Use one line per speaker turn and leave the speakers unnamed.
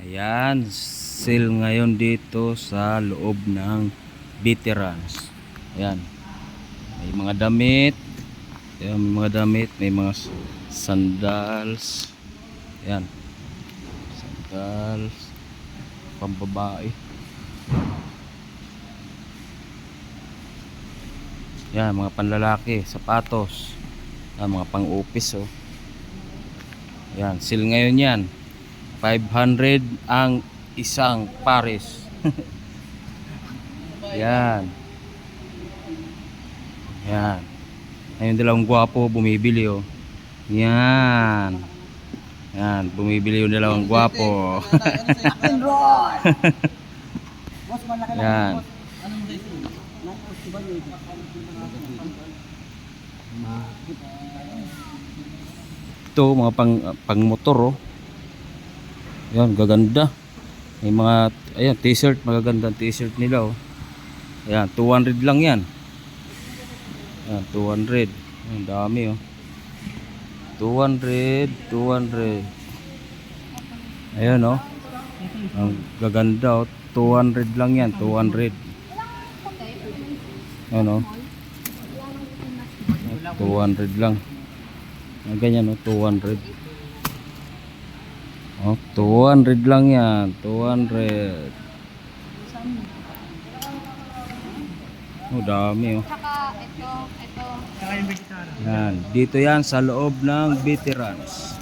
Ayan, sale ngayon dito sa loob ng Veterans. Ayan. May mga damit. Ayan, may mga damit, may mga sandals. Ayan. Sandals pambabae. Ayan, mga panlalaki, sapatos. Ayan, mga pang-office oh. Ayan, sale ngayon 'yan. 500 ang isang pares. Yan. Yan. Ayun dalawang gwapo bumibili oh. Yan. Yan, bumibili yung dalawang gwapo. Yan. Ito mga pang motor oh. Ayan, gaganda. May mga, ayan, t-shirt, magagandang t-shirt nila oh. Ayan, 200 lang yan. Ayan, 200. Ayan, dami oh. 200. Ayan oh. Ang gaganda oh. 200 lang yan, 200. Ayan oh. 200 lang. Ayan, ganyan oh, 200. Oh, 200 lang yan, 200. Oh, dami oh.
Saka ito.
Yan, dito yan sa loob ng Veterans.